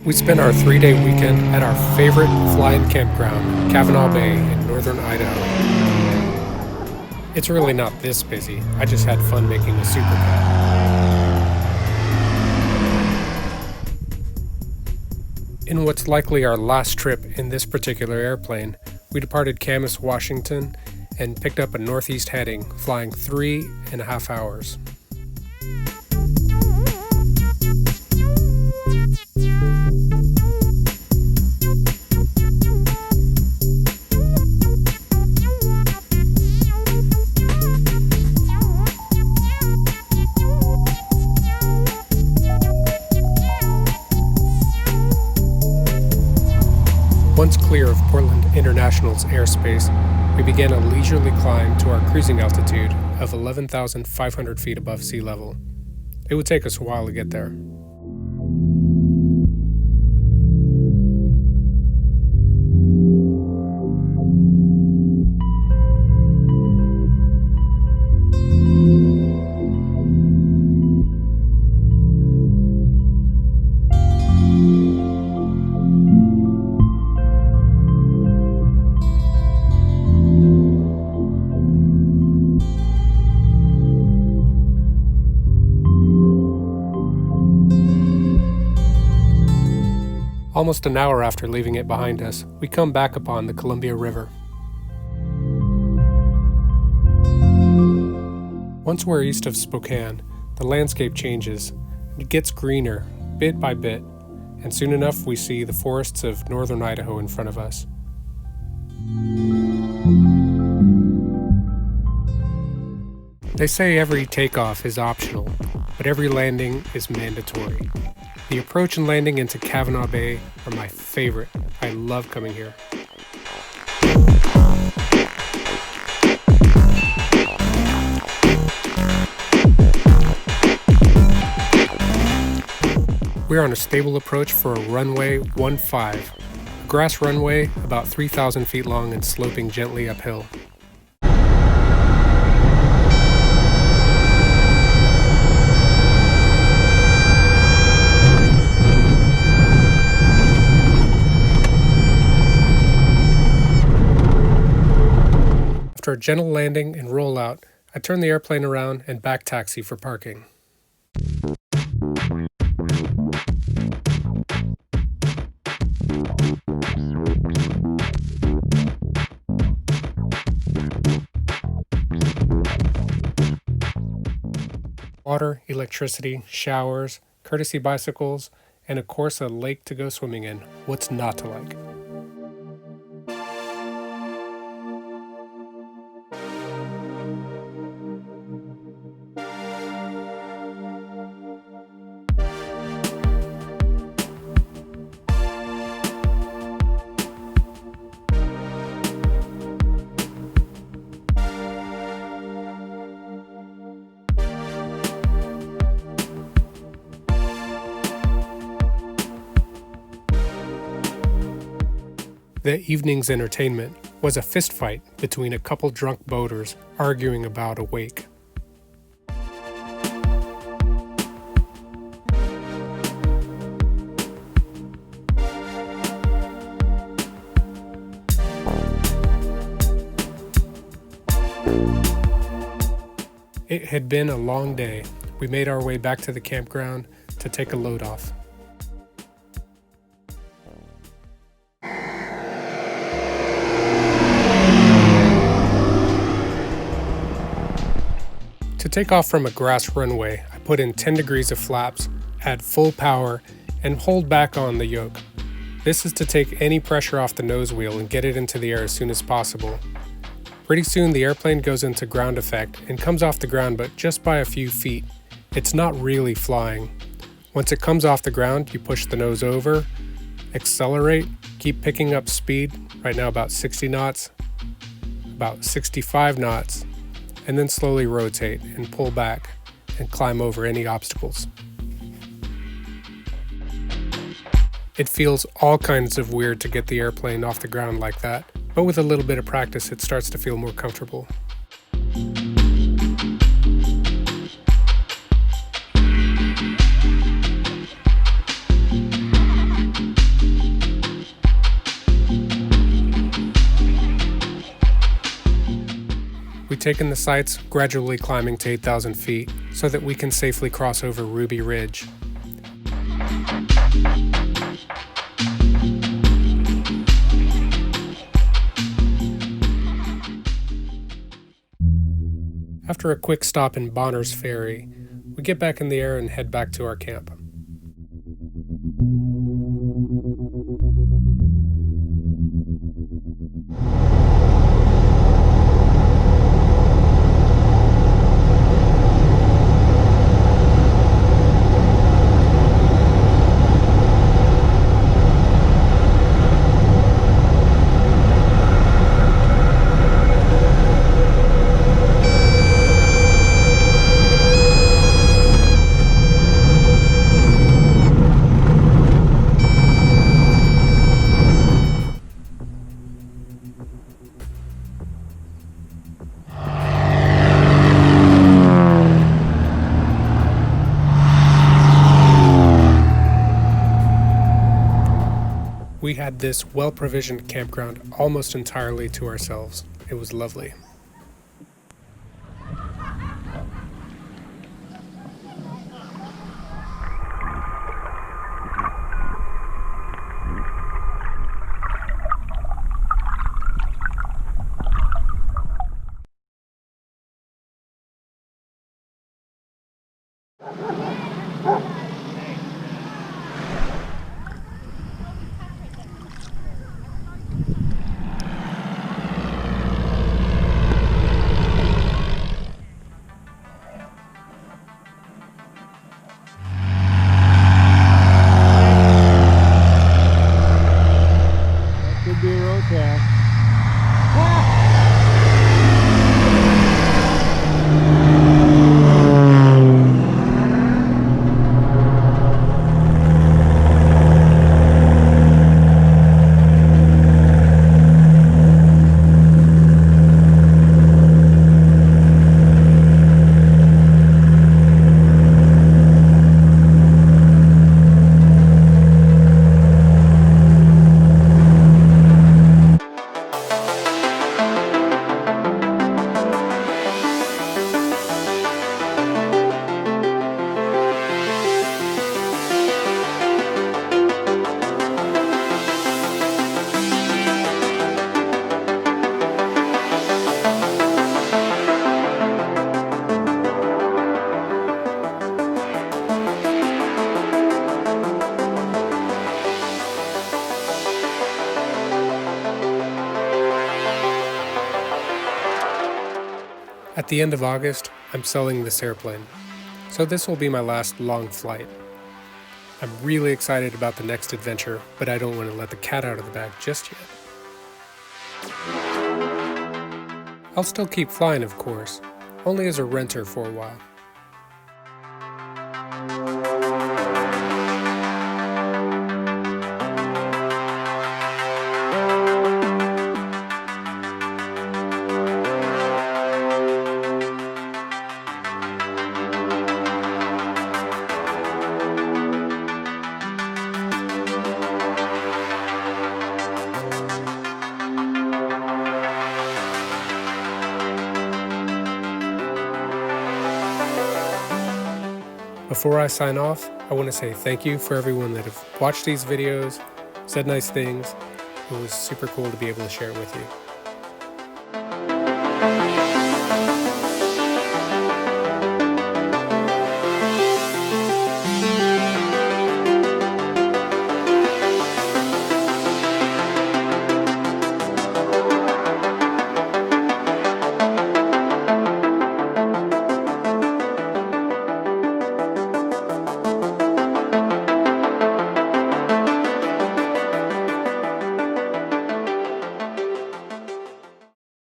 We spent our 3-day weekend at our favorite fly-in campground, Cavanaugh Bay in northern Idaho. It's really not this busy, I just had fun making a super pet. In what's likely our last trip in this particular airplane, we departed Camas, Washington, and picked up a northeast heading, flying 3.5 hours. Once clear of Portland International's airspace, we began a leisurely climb to our cruising altitude of 11,500 feet above sea level. It would take us a while to get there. Almost an hour after leaving it behind us, we come back upon the Columbia River. Once we're east of Spokane, the landscape changes. It gets greener, bit by bit, and soon enough we see the forests of northern Idaho in front of us. They say every takeoff is optional, but every landing is mandatory. The approach and landing into Cavanaugh Bay are my favorite. I love coming here. We're on a stable approach for a runway 15, a grass runway about 3,000 feet long and sloping gently uphill. After a gentle landing and rollout, I turn the airplane around and back taxi for parking. Water, electricity, showers, courtesy bicycles, and of course a lake to go swimming in. What's not to like? The evening's entertainment was a fistfight between a couple drunk boaters arguing about a wake. It had been a long day. We made our way back to the campground to take a load off. To take off from a grass runway, I put in 10 degrees of flaps, add full power, and hold back on the yoke. This is to take any pressure off the nose wheel and get it into the air as soon as possible. Pretty soon the airplane goes into ground effect and comes off the ground, but just by a few feet. It's not really flying. Once it comes off the ground, you push the nose over, accelerate, keep picking up speed, right now about 60 knots, about 65 knots, and then slowly rotate and pull back and climb over any obstacles. It feels all kinds of weird to get the airplane off the ground like that, but with a little bit of practice it starts to feel more comfortable. taken the sights, gradually climbing to 8,000 feet so that we can safely cross over Ruby Ridge. After a quick stop in Bonner's Ferry, we get back in the air and head back to our camp. We had this well-provisioned campground almost entirely to ourselves. It was lovely. At the end of August, I'm selling this airplane, so this will be my last long flight. I'm really excited about the next adventure, but I don't want to let the cat out of the bag just yet. I'll still keep flying, of course, only as a renter for a while. Before I sign off, I want to say thank you for everyone that have watched these videos, said nice things. It was super cool to be able to share it with you.